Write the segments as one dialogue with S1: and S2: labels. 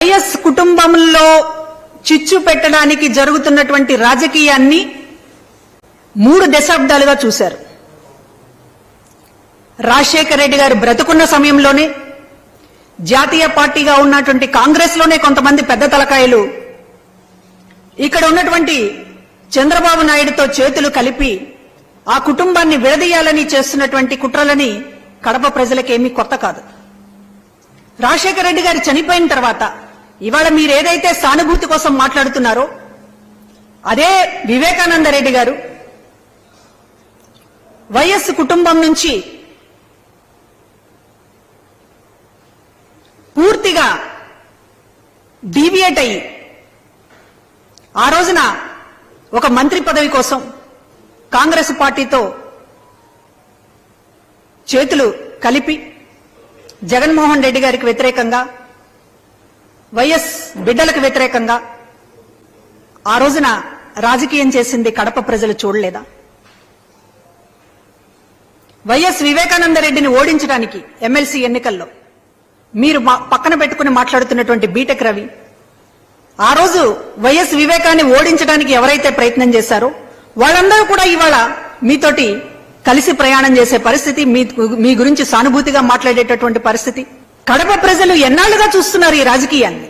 S1: YS కుటుంబంలో చిచ్చు పెట్టడానికి జరుగుతున్నటువంటి రాజకీయాన్ని 3 దశాబ్దాలుగా చూశారు. రాజశేఖర రెడ్డి గారు బ్రతుకున్న సమయంలోనే జాతీయ పార్టీగా ఉన్నటువంటి కాంగ్రెస్ లోనే కొంతమంది పెద్ద తలకాయలు ఇక్కడ ఉన్నటువంటి చంద్రబాబు నాయుడుతో చేతులు కలిపి ఆ కుటుంబాన్ని విడదీయాలని చేస్తున్నటువంటి కుట్రలని కడప ప్రజలకేమీ కొత్త కాదు. రాజశేఖర రెడ్డి గారు చనిపోయిన తర్వాత ఇవాళ మీరు ఏదైతే సానుభూతి కోసం మాట్లాడుతున్నారో అదే వివేకానంద రెడ్డి గారు వైఎస్ కుటుంబం నుంచి పూర్తిగా డీవియేట్ అయ్యి ఆ రోజున ఒక మంత్రి పదవి కోసం కాంగ్రెస్ పార్టీతో చేతులు కలిపి జగన్మోహన్ రెడ్డి గారికి వ్యతిరేకంగా వైఎస్ బిడ్డలకు వ్యతిరేకంగా ఆ రోజున రాజకీయం చేసింది కడప ప్రజలు చూడలేదా? వైఎస్ వివేకానంద రెడ్డిని ఓడించడానికి ఎమ్మెల్సీ ఎన్నికల్లో మీరు పక్కన పెట్టుకుని మాట్లాడుతున్నటువంటి బీటెక్ రవి ఆ రోజు వైఎస్ వివేకాన్ని ఓడించడానికి ఎవరైతే ప్రయత్నం చేశారో వాళ్ళందరూ కూడా ఇవాళ మీతోటి కలిసి ప్రయాణం చేసే పరిస్థితి, మీ గురించి సానుభూతిగా మాట్లాడేటటువంటి పరిస్థితి కడప ప్రజలు ఎన్నాళ్లుగా చూస్తున్నారు. ఈ రాజకీయాన్ని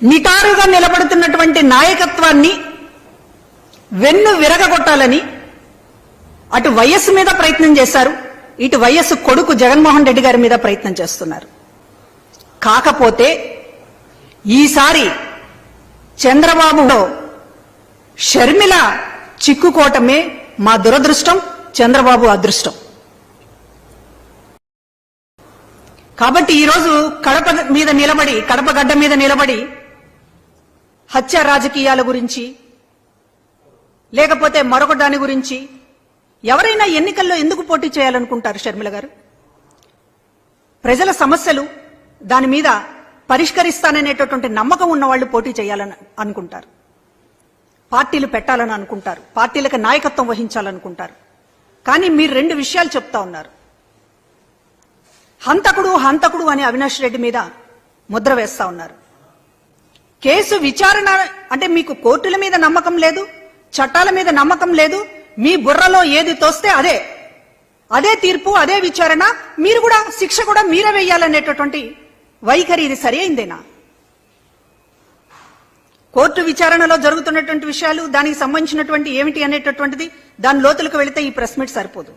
S1: నిటారుగా నిలబడుతున్నటువంటి నాయకత్వాన్ని వెన్ను విరగగొట్టాలని అటు వైఎస్ మీద ప్రయత్నం చేశారు, ఇటు వైఎస్ కొడుకు జగన్మోహన్ రెడ్డి గారి మీద ప్రయత్నం చేస్తున్నారు. కాకపోతే ఈసారి చంద్రబాబులో షర్మిల చిక్కుకోవటమే మా దురదృష్టం, చంద్రబాబు అదృష్టం. కాబట్టి ఈరోజు కడప మీద నిలబడి, కడప గడ్డ మీద నిలబడి హత్య రాజకీయాల గురించి లేకపోతే మరొక దాని గురించి ఎవరైనా ఎన్నికల్లో ఎందుకు పోటీ చేయాలనుకుంటారు? షర్మిల గారు ప్రజల సమస్యలు దాని మీద పరిష్కరిస్తాననేటటువంటి నమ్మకం ఉన్నవాళ్లు పోటీ చేయాలని అనుకుంటారు, పార్టీలు పెట్టాలని అనుకుంటారు, పార్టీలకు నాయకత్వం వహించాలనుకుంటారు. కానీ మీరు 2 విషయాలు చెప్తా ఉన్నారు. హంతకుడు హంతకుడు అని అవినాష్ రెడ్డి మీద ముద్ర వేస్తా ఉన్నారు. కేసు విచారణ అంటే మీకు కోర్టుల మీద నమ్మకం లేదు, చట్టాల మీద నమ్మకం లేదు, మీ బుర్రలో ఏది తోస్తే అదే తీర్పు, అదే విచారణ, మీరు కూడా శిక్ష కూడా మీరే వేయాలనేటటువంటి వైఖరి ఇది సరి అయిందేనా? కోర్టు విచారణలో జరుగుతున్నటువంటి విషయాలు, దానికి సంబంధించినటువంటి ఏమిటి అనేటటువంటిది దాని లోతులకు వెళితే ఈ ప్రెస్ మీట్ సరిపోదు.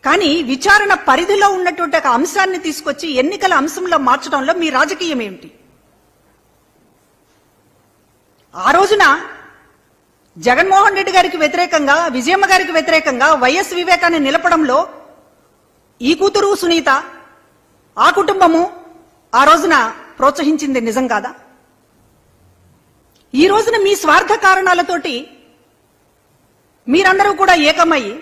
S1: కానీ విచారణ పరిధిలో ఉన్నటువంటి ఒక అంశాన్ని తీసుకొచ్చి ఎన్నికల అంశంలో మార్చడంలో మీ రాజకీయం ఏమిటి? ఆ రోజున జగన్మోహన్ రెడ్డి గారికి వ్యతిరేకంగా, విజయమ్మ గారికి వ్యతిరేకంగా వైఎస్ వివేకాన్ని నిలపడంలో ఈ కూతురు సునీత, ఆ కుటుంబము ఆ రోజున ప్రోత్సహించింది నిజం కాదా? ఈ రోజున మీ స్వార్థ కారణాలతోటి మీరందరూ కూడా ఏకమయ్యి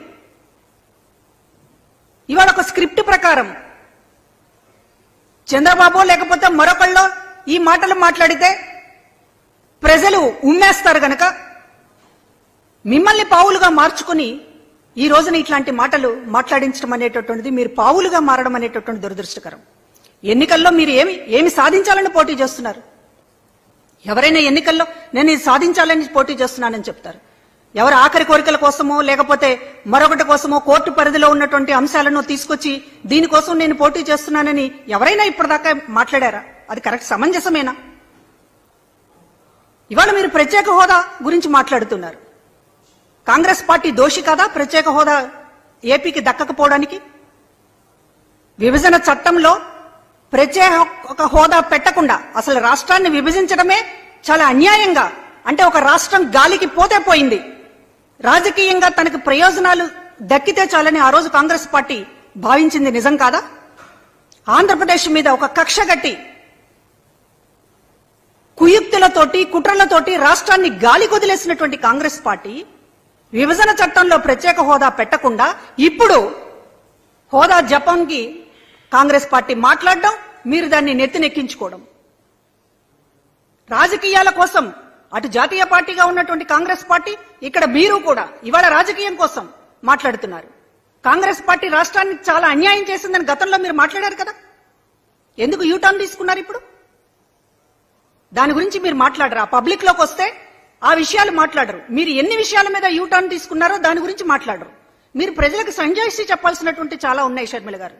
S1: ఇవాళ ఒక స్క్రిప్ట్ ప్రకారం చంద్రబాబు లేకపోతే మరొకళ్ళో ఈ మాటలు మాట్లాడితే ప్రజలు ఉమ్మేస్తారు గనక మిమ్మల్ని పావులుగా మార్చుకుని ఈ రోజున ఇట్లాంటి మాటలు మాట్లాడించడం అనేటటువంటిది, మీరు పావులుగా మారడం అనేటటువంటి దురదృష్టకరం. ఎన్నికల్లో మీరు ఏమి సాధించాలని పోటీ చేస్తున్నారు? ఎవరైనా ఎన్నికల్లో నేను ఇది సాధించాలని పోటీ చేస్తున్నానని చెప్తారు. ఎవరు ఆఖరి కోరికల కోసమో లేకపోతే మరొకటి కోసమో కోర్టు పరిధిలో ఉన్నటువంటి అంశాలను తీసుకొచ్చి దీనికోసం నేను పోటీ చేస్తున్నానని ఎవరైనా ఇప్పటిదాకా మాట్లాడారా? అది కరెక్ట్ సమంజసమేనా? ఇవాళ మీరు ప్రత్యేక హోదా గురించి మాట్లాడుతున్నారు. కాంగ్రెస్ పార్టీ దోషి కాదా ప్రత్యేక హోదా ఏపీకి దక్కకపోవడానికి? విభజన చట్టంలో ప్రత్యేక హోదా పెట్టకుండా అసలు రాష్ట్రాన్ని విభజించడమే చాలా అన్యాయంగా, అంటే ఒక రాష్ట్రం గాలికి పోతే పోయింది, రాజకీయంగా తనకు ప్రయోజనాలు దక్కితే చాలని ఆ రోజు కాంగ్రెస్ పార్టీ భావించింది నిజం కాదా? ఆంధ్రప్రదేశ్ మీద ఒక కక్ష గట్టి కుయుక్తులతోటి, కుట్రలతోటి రాష్ట్రాన్ని గాలి కొదిలేసినటువంటి కాంగ్రెస్ పార్టీ విభజన చట్టంలో ప్రత్యేక హోదా పెట్టకుండా ఇప్పుడు హోదా జపంకి కాంగ్రెస్ పార్టీ మాట్లాడడం, మీరు దాన్ని నెత్తినెక్కించుకోవడం, రాజకీయాల కోసం అటు జాతీయ పార్టీగా ఉన్నటువంటి కాంగ్రెస్ పార్టీ, ఇక్కడ మీరు కూడా ఇవాళ రాజకీయం కోసం మాట్లాడుతున్నారు. కాంగ్రెస్ పార్టీ రాష్ట్రాన్ని చాలా అన్యాయం చేసిందని గతంలో మీరు మాట్లాడారు కదా. ఎందుకు యూటర్న్ తీసుకున్నారు? ఇప్పుడు దాని గురించి మీరు మాట్లాడరా? పబ్లిక్ లోకి వస్తే ఆ విషయాలు మాట్లాడరు. మీరు ఎన్ని విషయాల మీద యూటర్న్ తీసుకున్నారో దాని గురించి మాట్లాడరు. మీరు ప్రజలకు సంజాయిషి చెప్పాల్సినటువంటి చాలా ఉన్నాయి షర్మిల గారు.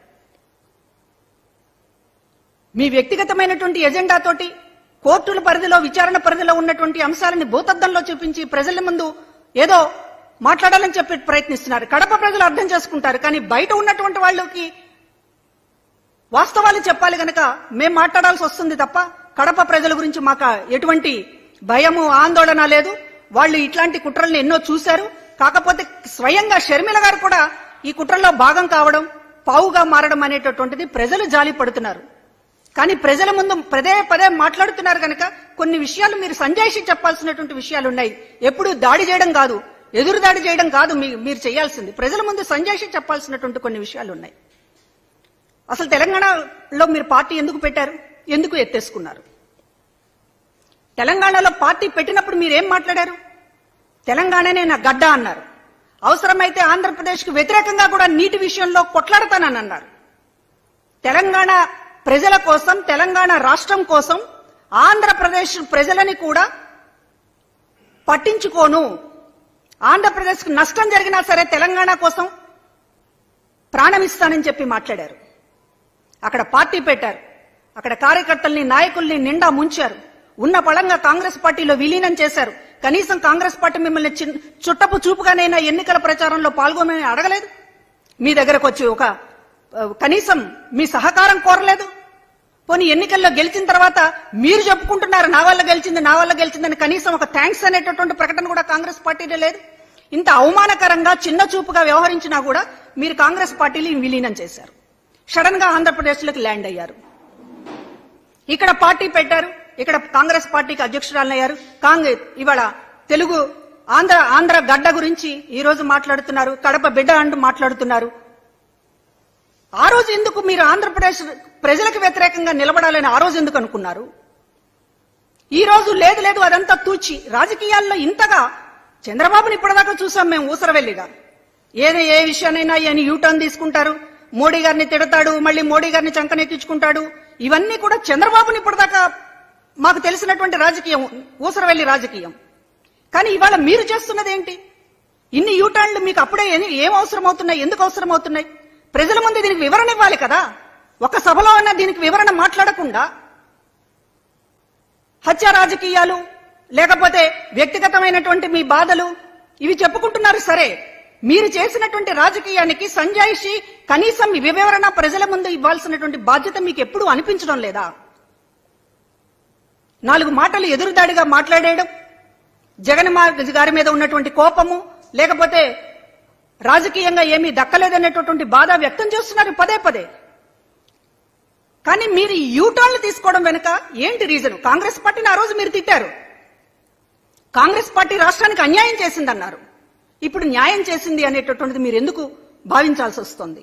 S1: మీ వ్యక్తిగతమైనటువంటి ఎజెండాతోటి కోర్టుల పరిధిలో, విచారణ పరిధిలో ఉన్నటువంటి అంశాలని భూతద్దంలో చూపించి ప్రజల ముందు ఏదో మాట్లాడాలని చెప్పి ప్రయత్నిస్తున్నారు. కడప ప్రజలు అర్థం చేసుకుంటారు, కానీ బయట ఉన్నటువంటి వాళ్ళకి వాస్తవాలు చెప్పాలి గనక మేము మాట్లాడాల్సి వస్తుంది తప్ప కడప ప్రజల గురించి మాకు ఎటువంటి భయము, ఆందోళన లేదు. వాళ్ళు ఇట్లాంటి కుట్రల్ని ఎన్నో చూశారు. కాకపోతే స్వయంగా షర్మిల గారు కూడా ఈ కుట్రల్లో భాగం కావడం, పావుగా మారడం అనేటటువంటిది ప్రజలు జాలి పడుతున్నారు. కానీ ప్రజల ముందు పదే పదే మాట్లాడుతున్నారు కనుక కొన్ని విషయాలు మీరు సంజాయిషి చెప్పాల్సినటువంటి విషయాలు ఉన్నాయి. ఎప్పుడు దాడి చేయడం కాదు, ఎదురు దాడి చేయడం కాదు మీరు చేయాల్సింది. ప్రజల ముందు సంజాయిషి చెప్పాల్సినటువంటి కొన్ని విషయాలు ఉన్నాయి. అసలు తెలంగాణలో మీరు పార్టీ ఎందుకు పెట్టారు? ఎందుకు ఎత్తేసుకున్నారు? తెలంగాణలో పార్టీ పెట్టినప్పుడు మీరేం మాట్లాడారు? తెలంగాణనే నా గడ్డ అన్నారు. అవసరమైతే ఆంధ్రప్రదేశ్కు వ్యతిరేకంగా కూడా నీటి విషయంలో కొట్లాడతానని అన్నారు. తెలంగాణ ప్రజల కోసం, తెలంగాణ రాష్ట్రం కోసం ఆంధ్రప్రదేశ్ ప్రజలని కూడా పట్టించుకోను, ఆంధ్రప్రదేశ్కు నష్టం జరిగినా సరే తెలంగాణ కోసం ప్రాణమిస్తానని చెప్పి మాట్లాడారు. అక్కడ పార్టీ పెట్టారు, అక్కడ కార్యకర్తల్ని, నాయకుల్ని నిండా ముంచారు. ఉన్న పళంగా కాంగ్రెస్ పార్టీలో విలీనం చేశారు. కనీసం కాంగ్రెస్ పార్టీ మిమ్మల్ని చుట్టపు చూపుగానైనా ఎన్నికల ప్రచారంలో పాల్గొనని అడగలేదు. మీ దగ్గరకు వచ్చి ఒక కనీసం మీ సహకారం కోరలేదు. పోనీ ఎన్నికల్లో గెలిచిన తర్వాత మీరు చెప్పుకుంటున్నారు నా వల్ల గెలిచిందని, కనీసం ఒక థ్యాంక్స్ అనేటటువంటి ప్రకటన కూడా కాంగ్రెస్ పార్టీలో లేదు. ఇంత అవమానకరంగా, చిన్న చూపుగా వ్యవహరించినా కూడా మీరు కాంగ్రెస్ పార్టీని విలీనం చేశారు. సడన్ గా ఆంధ్రప్రదేశ్లోకి ల్యాండ్ అయ్యారు. ఇక్కడ పార్టీ పెట్టారు, ఇక్కడ కాంగ్రెస్ పార్టీకి అధ్యక్షురాలయ్యారు. ఇవాళ తెలుగు ఆంధ్ర గడ్డ గురించి ఈ రోజు మాట్లాడుతున్నారు, కడప బిడ్డ అంటూ మాట్లాడుతున్నారు. ఆ రోజు ఎందుకు మీరు ఆంధ్రప్రదేశ్ ప్రజలకు వ్యతిరేకంగా నిలబడాలని ఆ రోజు ఎందుకు అనుకున్నారు? ఈ రోజు లేదు అదంతా తూచి రాజకీయాల్లో ఇంతగా చంద్రబాబుని ఇప్పటిదాకా చూసాం మేము ఊసరవెల్లిగా. ఏ విషయానైనా ఆయన యూటర్న్ తీసుకుంటారు, మోడీ గారిని తిడతాడు, మళ్ళీ మోడీ గారిని చంకనెక్కించుకుంటాడు. ఇవన్నీ కూడా చంద్రబాబుని ఇప్పటిదాకా మాకు తెలిసినటువంటి రాజకీయం, ఊసరవెల్లి రాజకీయం. కానీ ఇవాళ మీరు చేస్తున్నది ఏంటి? ఇన్ని యూటర్న్లు మీకు అప్పుడే ఏం అవసరం అవుతున్నాయి? ఎందుకు అవసరం అవుతున్నాయి? ప్రజల ముందు దీనికి వివరణ ఇవ్వాలి కదా. ఒక సభలో అన్న దీనికి వివరణ మాట్లాడకుండా హత్య రాజకీయాలు, లేకపోతే వ్యక్తిగతమైనటువంటి మీ బాధలు ఇవి చెప్పుకుంటున్నారు. సరే, మీరు చేసినటువంటి రాజకీయానికి సంజాయిషి, కనీసం వివరణ ప్రజల ముందు ఇవ్వాల్సినటువంటి బాధ్యత మీకు ఎప్పుడూ అనిపించడం లేదా? 4 మాటలు ఎదురుదాడిగా మాట్లాడేయడం, జగన్ గారి మీద ఉన్నటువంటి కోపము, లేకపోతే రాజకీయంగా ఏమీ దక్కలేదనేటటువంటి బాధ వ్యక్తం చేస్తున్నారు పదే పదే. కానీ మీరు యూటర్న్లు తీసుకోవడం వెనుక ఏంటి రీజన్? కాంగ్రెస్ పార్టీని ఆ రోజు మీరు తిట్టారు. కాంగ్రెస్ పార్టీ రాష్ట్రానికి అన్యాయం చేసిందన్నారు. ఇప్పుడు న్యాయం చేసింది అనేటటువంటిది మీరు ఎందుకు భావించాల్సి వస్తుంది?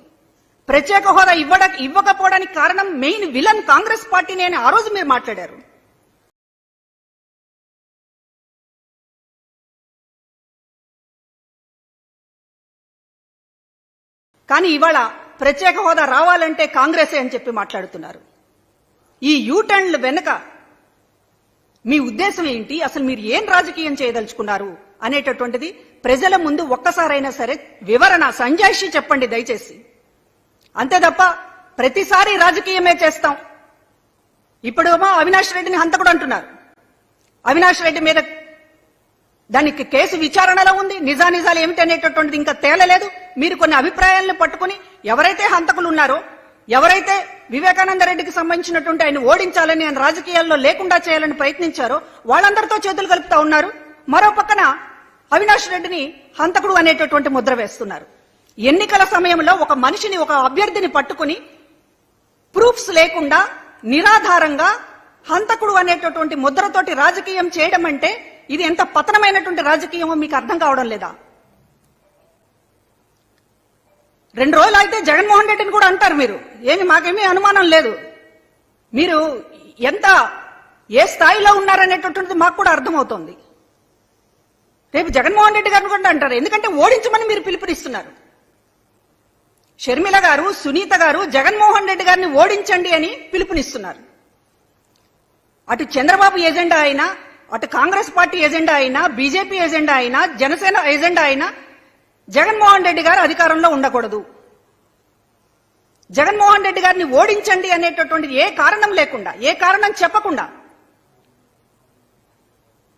S1: ప్రత్యేక హోదా ఇవ్వకపోవడానికి కారణం మెయిన్ విలన్ కాంగ్రెస్ పార్టీని అని ఆ రోజు మీరు మాట్లాడారు. కానీ ఇవాళ ప్రత్యేక హోదా రావాలంటే కాంగ్రెసే అని చెప్పి మాట్లాడుతున్నారు. ఈ యూటర్న్ల వెనుక మీ ఉద్దేశం ఏంటి? అసలు మీరు ఏం రాజకీయం చేయదలుచుకున్నారు అనేటటువంటిది ప్రజల ముందు ఒక్కసారైనా సరే వివరణ, సంజాయిషి చెప్పండి దయచేసి. అంతే తప్ప ప్రతిసారి రాజకీయమే చేస్తాం. ఇప్పుడు అవినాష్ రెడ్డిని హంతకుడు అంటున్నారు. అవినాష్ రెడ్డి మీద దానికి కేసు విచారణలో ఉంది. నిజానిజాలు ఏమిటి అనేటటువంటిది ఇంకా తేలలేదు. మీరు కొన్ని అభిప్రాయాలను పట్టుకుని ఎవరైతే హంతకులు ఉన్నారో, ఎవరైతే వివేకానంద రెడ్డికి సంబంధించినటువంటి ఆయన ఓడించాలని, ఆయన రాజకీయాల్లో లేకుండా చేయాలని ప్రయత్నించారో వాళ్ళందరితో చేతులు కలుపుతా ఉన్నారు. మరో పక్కన అవినాష్ రెడ్డిని హంతకుడు అనేటటువంటి ముద్ర వేస్తున్నారు. ఎన్నికల సమయంలో ఒక మనిషిని, ఒక అభ్యర్థిని పట్టుకుని ప్రూఫ్స్ లేకుండా నిరాధారంగా హంతకుడు అనేటటువంటి ముద్రతోటి రాజకీయం చేయడం అంటే ఇది ఎంత పతనమైనటువంటి రాజకీయమో మీకు అర్థం కావడం లేదా? 2 రోజులు అయితే జగన్మోహన్ రెడ్డిని కూడా అంటారు మీరు. మాకేమీ అనుమానం లేదు. మీరు ఏ స్థాయిలో ఉన్నారనేటటువంటిది మాకు కూడా అర్థమవుతోంది. రేపు జగన్మోహన్ రెడ్డి గారిని కూడా అంటారు. ఎందుకంటే ఓడించమని మీరు పిలుపునిస్తున్నారు. షర్మిల గారు, సునీత గారు జగన్మోహన్ రెడ్డి గారిని ఓడించండి అని పిలుపునిస్తున్నారు. అటు చంద్రబాబు ఎజెండా అయినా, అటు కాంగ్రెస్ పార్టీ ఎజెండా అయినా, బీజేపీ ఎజెండా అయినా, జనసేన ఎజెండా అయినా జగన్మోహన్ రెడ్డి గారు అధికారంలో ఉండకూడదు. జగన్మోహన్ రెడ్డి గారిని ఓడించండి అనేటటువంటి ఏ కారణం లేకుండా, ఏ కారణం చెప్పకుండా,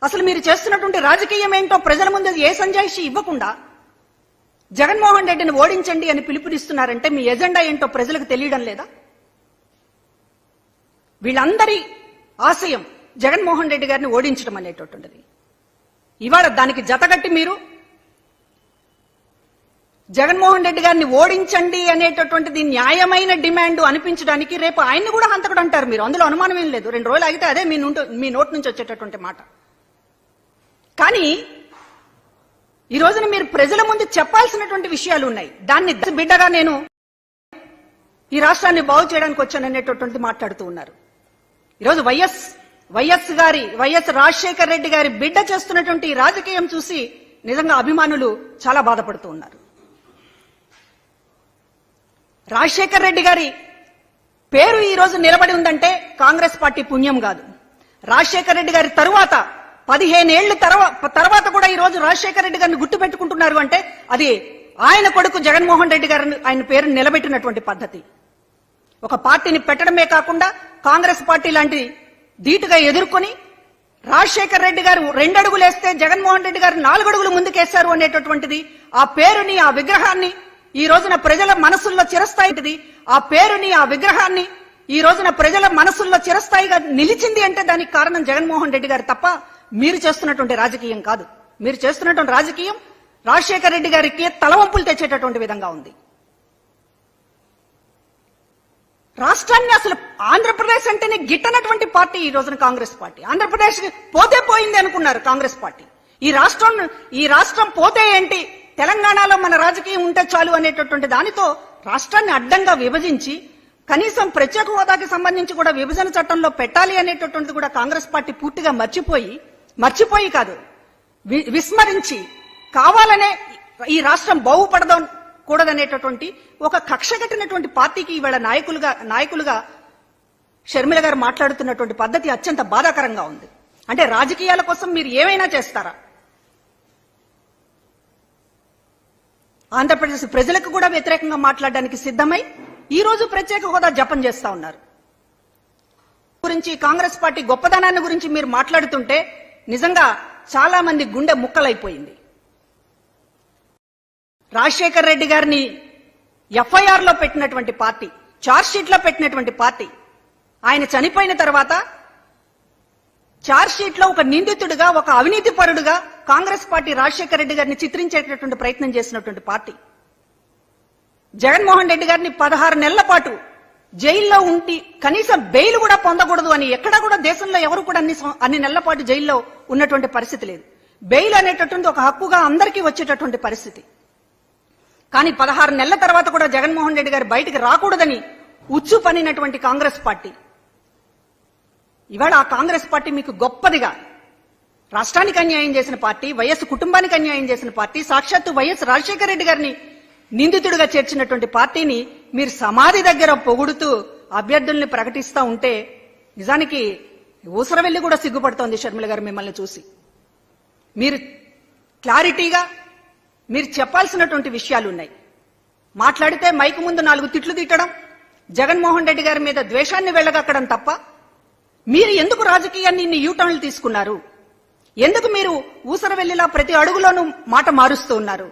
S1: అసలు మీరు చేస్తున్నటువంటి రాజకీయం ఏంటో ప్రజల ముందు ఏ సంజాయిషి ఇవ్వకుండా జగన్మోహన్ రెడ్డిని ఓడించండి అని పిలుపునిస్తున్నారంటే మీ ఎజెండా ఏంటో ప్రజలకు తెలియడం లేదా? వీళ్ళందరి ఆశయం జగన్మోహన్ రెడ్డి గారిని ఓడించడం అనేటటువంటిది. ఇవాళ దానికి జతగట్టి మీరు జగన్మోహన్ రెడ్డి గారిని ఓడించండి అనేటటువంటిది న్యాయమైన డిమాండ్ అనిపించడానికి రేపు ఆయన్ని కూడా హంతకుడు అంటారు మీరు. అందులో అనుమానం ఏం లేదు. 2 రోజులు ఆగితే అదే మీ నోటి నుంచి వచ్చేటటువంటి మాట. కానీ ఈ రోజున మీరు ప్రజల ముందు చెప్పాల్సినటువంటి విషయాలు ఉన్నాయి. దాన్ని బిడ్డగా నేను ఈ రాష్ట్రాన్ని బాగు చేయడానికి వచ్చాననేటటువంటి మాట్లాడుతూ ఉన్నారు. ఈరోజు వైఎస్ రాజశేఖర రెడ్డి గారి బిడ్డ చేస్తున్నటువంటి రాజకీయం చూసి నిజంగా అభిమానులు చాలా బాధపడుతూ ఉన్నారు. రాజశేఖర రెడ్డి గారి పేరు ఈ రోజు నిలబడి ఉందంటే కాంగ్రెస్ పార్టీ పుణ్యం కాదు. రాజశేఖర రెడ్డి గారి తరువాత 15 ఏళ్ల తర్వాత కూడా ఈ రోజు రాజశేఖర రెడ్డి గారిని గుర్తు పెట్టుకుంటున్నారు అంటే అది ఆయన కొడుకు జగన్మోహన్ రెడ్డి గారిని ఆయన పేరును నిలబెట్టినటువంటి పద్ధతి. ఒక పార్టీని పెట్టడమే కాకుండా కాంగ్రెస్ పార్టీ లాంటి ధీటుగా ఎదుర్కొని రాజశేఖర రెడ్డి గారు 2 అడుగులు వేస్తే జగన్మోహన్ రెడ్డి గారు 4 అడుగులు ముందుకేశారు అనేటటువంటిది, ఆ పేరుని, ఆ విగ్రహాన్ని ఈ రోజున ప్రజల మనసుల్లో చిరస్థాయిది, ఆ పేరుని, ఆ విగ్రహాన్ని ఈ రోజున ప్రజల మనసుల్లో చిరస్థాయిగా నిలిచింది అంటే దానికి కారణం జగన్మోహన్ రెడ్డి గారు తప్ప మీరు చేస్తున్నటువంటి రాజకీయం కాదు. మీరు చేస్తున్నటువంటి రాజకీయం రాజశేఖర రెడ్డి గారికి తలవంపులు తెచ్చేటటువంటి విధంగా ఉంది. రాష్ట్రాన్ని అసలు ఆంధ్రప్రదేశ్ అంటేనే గిట్టనటువంటి పార్టీ ఈ రోజున కాంగ్రెస్ పార్టీ. ఆంధ్రప్రదేశ్ పోతే పోయింది అనుకున్నారు కాంగ్రెస్ పార్టీ. ఈ రాష్ట్రం పోతే ఏంటి, తెలంగాణలో మన రాజకీయం ఉంటే చాలు అనేటటువంటి దానితో రాష్ట్రాన్ని అడ్డంగా విభజించి కనీసం ప్రత్యేక హోదాకి సంబంధించి కూడా విభజన చట్టంలో పెట్టాలి అనేటటువంటిది కూడా కాంగ్రెస్ పార్టీ పూర్తిగా మర్చిపోయి కాదు, విస్మరించి కావాలనే ఈ రాష్ట్రం బాగుపడకూడదనేటటువంటి ఒక కక్ష కట్టినటువంటి పార్టీకి ఇవాళ నాయకులుగా షర్మిల గారు మాట్లాడుతున్నటువంటి పద్ధతి అత్యంత బాధాకరంగా ఉంది. అంటే రాజకీయాల కోసం మీరు ఏమైనా చేస్తారా? ఆంధ్రప్రదేశ్ ప్రజలకు కూడా వ్యతిరేకంగా మాట్లాడడానికి సిద్ధమై ఈ రోజు ప్రత్యేక హోదా జపం చేస్తా ఉన్నారు. గురించి కాంగ్రెస్ పార్టీ గొప్పదనాన్ని గురించి మీరు మాట్లాడుతుంటే నిజంగా చాలా మంది గుండె ముక్కలైపోయింది. రాజశేఖర రెడ్డి గారిని ఎఫ్ఐఆర్ లో పెట్టినటువంటి పార్టీ, చార్జ్ షీట్ లో పెట్టినటువంటి పార్టీ, ఆయన చనిపోయిన తర్వాత చార్జ్ షీట్ లో ఒక నిందితుడిగా, ఒక అవినీతి పరుడుగా కాంగ్రెస్ పార్టీ రాజశేఖర రెడ్డి గారిని చిత్రించేటటువంటి ప్రయత్నం చేసినటువంటి పార్టీ. జగన్మోహన్ రెడ్డి గారిని 16 నెలల పాటు జైల్లో ఉండి కనీసం బెయిల్ కూడా పొందకూడదు అని ఎక్కడా కూడా దేశంలో ఎవరు కూడా అన్ని నెలల పాటు జైల్లో ఉన్నటువంటి పరిస్థితి లేదు. బెయిల్ అనేటటువంటి ఒక హక్కుగా అందరికీ వచ్చేటటువంటి పరిస్థితి. కానీ 16 నెలల తర్వాత కూడా జగన్మోహన్ రెడ్డి గారు బయటికి రాకూడదని ఉచ్చు పనినటువంటి కాంగ్రెస్ పార్టీ, ఇవాళ ఆ కాంగ్రెస్ పార్టీ మీకు గొప్పదిగా రాష్ట్రానికి అన్యాయం చేసిన పార్టీ, వైఎస్ కుటుంబానికి అన్యాయం చేసిన పార్టీ, సాక్షాత్తు వైఎస్ రాజశేఖర రెడ్డి గారిని నిందితుడిగా చేర్చినటువంటి పార్టీని మీరు సమాధి దగ్గర పొగుడుతూ అభ్యర్థుల్ని ప్రకటిస్తూ ఉంటే నిజానికి ఊసరవెల్లి కూడా సిగ్గుపడుతోంది షర్మిల గారు మిమ్మల్ని చూసి. మీరు క్లారిటీగా మీరు చెప్పాల్సినటువంటి విషయాలు ఉన్నాయి. మాట్లాడితే మైకు ముందు 4 తిట్లు తిట్టడం, జగన్మోహన్ రెడ్డి గారి మీద ద్వేషాన్ని వెళ్ళగక్కడం తప్ప మీరు ఎందుకు రాజకీయాన్ని ఇన్ని యూటర్న్లు తీసుకున్నారు? ఎందుకు మీరు ఊసరవెల్లిలా ప్రతి అడుగులోనూ మాట మారుస్తూ ఉన్నారు?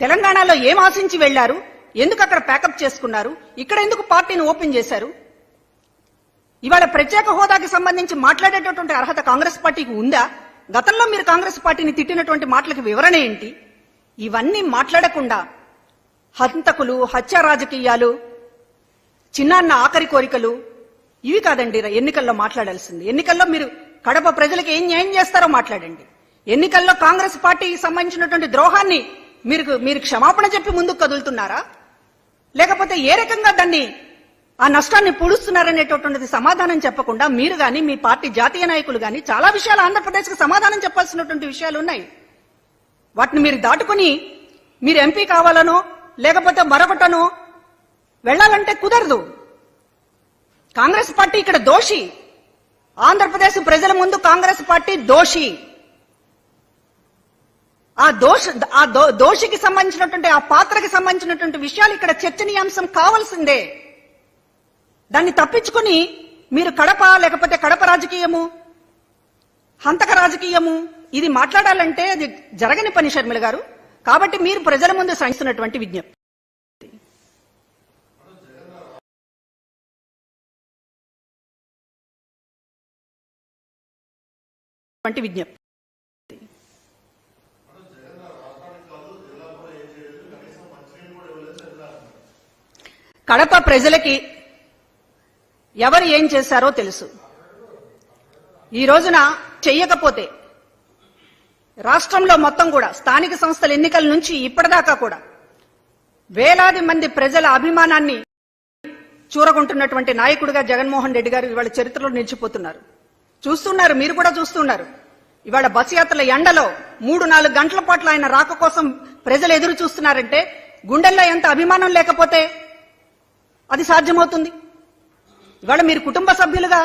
S1: తెలంగాణలో ఏం ఆశించి వెళ్లారు? ఎందుకు అక్కడ ప్యాకప్ చేసుకున్నారు? ఇక్కడ ఎందుకు పార్టీని ఓపెన్ చేశారు? ఇవాళ ప్రత్యేక హోదాకి సంబంధించి మాట్లాడేటటువంటి అర్హత కాంగ్రెస్ పార్టీకి ఉందా? గతంలో మీరు కాంగ్రెస్ పార్టీని తిట్టినటువంటి మాటలకు వివరణ ఏంటి? ఇవన్నీ మాట్లాడకుండా హంతకులు, హత్య రాజకీయాలు, చిన్నాన్న ఆఖరి కోరికలు ఇవి కాదండి ఎన్నికల్లో మాట్లాడాల్సింది. ఎన్నికల్లో మీరు కడప ప్రజలకు ఏం న్యాయం చేస్తారో మాట్లాడండి. ఎన్నికల్లో కాంగ్రెస్ పార్టీకి సంబంధించినటువంటి ద్రోహాన్ని మీరు క్షమాపణ చెప్పి ముందుకు కదులుతున్నారా, లేకపోతే ఏ రకంగా దాన్ని ఆ నష్టాన్ని పూడుస్తున్నారనేటటువంటిది సమాధానం చెప్పకుండా మీరు గాని, మీ పార్టీ జాతీయ నాయకులు గాని చాలా విషయాలు ఆంధ్రప్రదేశ్కి సమాధానం చెప్పాల్సినటువంటి విషయాలు ఉన్నాయి. వాటిని మీరు దాటుకుని మీరు ఎంపీ కావాలనో లేకపోతే మరొకటనో వెళ్ళాలంటే కుదరదు. కాంగ్రెస్ పార్టీ ఇక్కడ దోషి. ఆంధ్రప్రదేశ్ ప్రజల ముందు కాంగ్రెస్ పార్టీ దోషి. ఆ దోషికి సంబంధించినటువంటి ఆ పాత్రకి సంబంధించినటువంటి విషయాలు ఇక్కడ చర్చనీయాంశం కావాల్సిందే. దాన్ని తప్పించుకుని మీరు కడప లేకపోతే కడప రాజకీయము, హంతక రాజకీయము ఇది మాట్లాడాలంటే అది జరగని పని షర్మిల గారు. కాబట్టి మీరు ప్రజల ముందు సంధిస్తున్నటువంటి విజ్ఞప్తి కడప ప్రజలకి ఎవరు ఏం చేశారో తెలుసు. ఈ రోజున చెయ్యకపోతే రాష్ట్రంలో మొత్తం కూడా స్థానిక సంస్థల ఎన్నికల నుంచి ఇప్పటిదాకా కూడా వేలాది మంది ప్రజల అభిమానాన్ని చూరగొంటున్నటువంటి నాయకుడిగా జగన్మోహన్ రెడ్డి గారు ఇవాళ చరిత్రలో నిలిచిపోతున్నారు. చూస్తున్నారు, మీరు కూడా చూస్తున్నారు. ఇవాళ బస్ యాత్రల ఎండలో 3-4 గంటల పాటు ఆయన రాక కోసం ప్రజలు ఎదురు చూస్తున్నారంటే గుండెల్లో ఎంత అభిమానం లేకపోతే అది సాధ్యమవుతుంది? ఇవాళ మీరు కుటుంబ సభ్యులుగా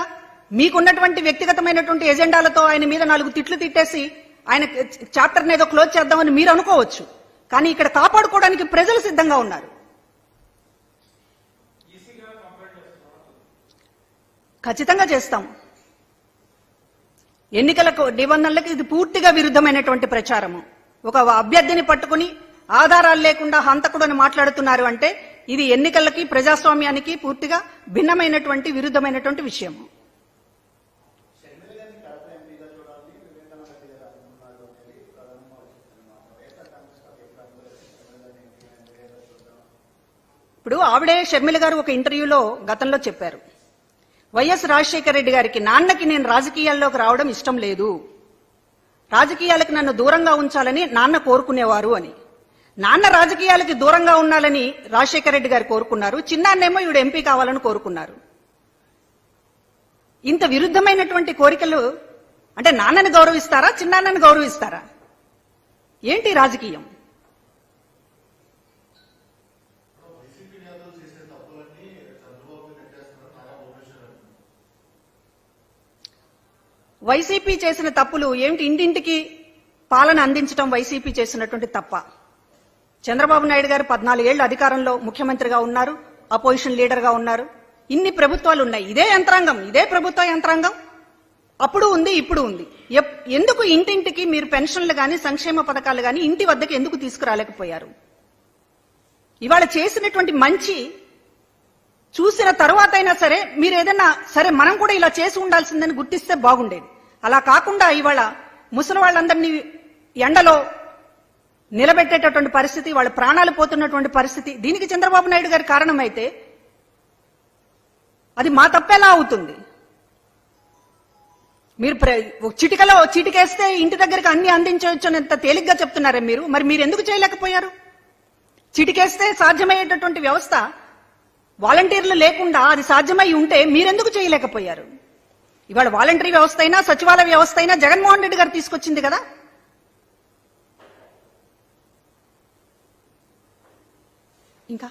S1: మీకున్నటువంటి వ్యక్తిగతమైనటువంటి ఎజెండాలతో ఆయన మీద 4 తిట్లు తిట్టేసి ఆయన చాప్టర్ని ఏదో క్లోజ్ చేద్దామని మీరు అనుకోవచ్చు. కానీ ఇక్కడ కాపాడుకోవడానికి ప్రజలు సిద్ధంగా ఉన్నారు. ఖచ్చితంగా చేస్తాం. ఎన్నికల నిబంధనలకు ఇది పూర్తిగా విరుద్ధమైనటువంటి ప్రచారము. ఒక అభ్యర్థిని పట్టుకుని ఆధారాలు లేకుండా హంతకుడు అని మాట్లాడుతున్నారు అంటే ఇది ఎన్నికలకి ప్రజాస్వామ్యానికి పూర్తిగా భిన్నమైనటువంటి విరుద్ధమైనటువంటి విషయం. ఇప్పుడు ఆవిడే షర్మిల గారు ఒక ఇంటర్వ్యూలో గతంలో చెప్పారు, వైఎస్ రాజశేఖర రెడ్డి గారికి నాన్నకి నేను రాజకీయాల్లోకి రావడం ఇష్టం లేదు, రాజకీయాలకు నన్ను దూరంగా ఉంచాలని నాన్న కోరుకునేవారు అని. నాన్న రాజకీయాలకి దూరంగా ఉండాలని రాజశేఖర రెడ్డి గారు కోరుకున్నారు, చిన్నాన్నేమో ఈవిడ ఎంపీ కావాలని కోరుకున్నారు. ఇంత విరుద్ధమైనటువంటి కోరికలు అంటే నాన్నని గౌరవిస్తారా, చిన్నాన్నని గౌరవిస్తారా? ఏంటి రాజకీయం? వైసీపీ చేసిన తప్పులు ఏమిటి? ఇంటింటికి పాలన అందించడం వైసీపీ చేసినటువంటి తప్ప. చంద్రబాబు నాయుడు గారు 14 ఏళ్లు అధికారంలో ముఖ్యమంత్రిగా ఉన్నారు, అపోజిషన్ లీడర్ గా ఉన్నారు. ఇన్ని ప్రభుత్వాలు ఉన్నాయి, ఇదే యంత్రాంగం, ఇదే ప్రభుత్వ యంత్రాంగం అప్పుడు ఉంది, ఇప్పుడు ఉంది. ఎందుకు ఇంటింటికి మీరు పెన్షన్లు గాని సంక్షేమ పథకాలు గాని ఇంటి వద్దకు ఎందుకు తీసుకురాలేకపోయారు? ఇవాళ చేసినటువంటి మంచి చూసిన తరువాత అయినా సరే మీరు ఏదైనా సరే మనం కూడా ఇలా చేసి ఉండాల్సిందని గుర్తిస్తే బాగుండేది. అలా కాకుండా ఇవాళ ముసలి వాళ్ళందరినీ ఎండలో నిలబెట్టేటటువంటి పరిస్థితి, వాళ్ళ ప్రాణాలు పోతున్నటువంటి పరిస్థితి, దీనికి చంద్రబాబు నాయుడు గారి కారణమైతే అది మా తప్పేలా అవుతుంది? మీరు చిటికలో చిటికేస్తే ఇంటి దగ్గరికి అన్ని అందించవచ్చు అని ఎంత తేలిగ్గా చెప్తున్నారే మీరు. మరి మీరు ఎందుకు చేయలేకపోయారు? చిటికేస్తే సాధ్యమయ్యేటటువంటి వ్యవస్థ వాలంటీర్లు లేకుండా అది సాధ్యమై ఉంటే మీరెందుకు చేయలేకపోయారు? ఇవాళ వాలంటరీ వ్యవస్థ అయినా సచివాలయ వ్యవస్థ అయినా జగన్మోహన్ రెడ్డి గారు తీసుకొచ్చింది కదా. ఇంకా